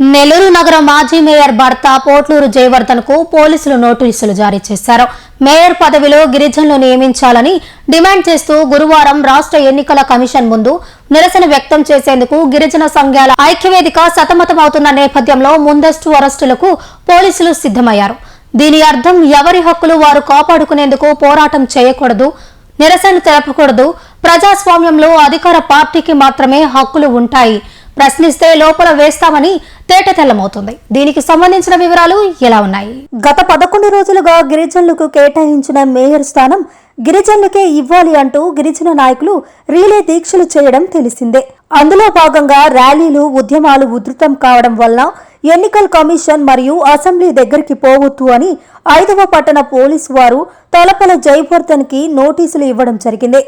నెల్లూరు నగర మాజీ మేయర్ భర్త పోట్లూరు జయవర్ధన్ కు పోలీసులు నోటీసులు జారీ చేశారు. మేయర్ పదవిలో గిరిజనులు నియమించాలని డిమాండ్ చేస్తూ గురువారం రాష్ట్ర ఎన్నికల కమిషన్ ముందు నిరసన వ్యక్తం చేసేందుకు గిరిజన సంఘాల ఐక్యవేదిక సతమతమవుతున్న నేపథ్యంలో ముందస్తు అరెస్టులకు పోలీసులు సిద్ధమయ్యారు. దీని అర్థం ఎవరి హక్కులు వారు కాపాడుకునేందుకు పోరాటం చేయకూడదు, నిరసన తెలపకూడదు, ప్రజాస్వామ్యంలో అధికార పార్టీకి మాత్రమే హక్కులు ఉంటాయి, ప్రశ్నిస్తే లోపల వేస్తామని తేటతెల్లమవుతుంది. దీనికి సంబంధించిన వివరాలు ఎలా ఉన్నాయి? గత 11 రోజులుగా గిరిజనులకు కేటాయించిన మేయర్ స్థానం గిరిజనులకే ఇవ్వాలి అంటూ గిరిజన నాయకులు రీలే దీక్షలు చేయడం తెలిసిందే. అందులో భాగంగా ర్యాలీలు, ఉద్యమాలు ఉధృతం కావడం వల్ల ఎన్నికల కమిషన్ మరియు అసెంబ్లీ దగ్గరికి పోవద్దు అని 5వ పట్టణ పోలీసు వారు తలపల జయవర్ధన్ కి నోటీసులు ఇవ్వడం జరిగింది.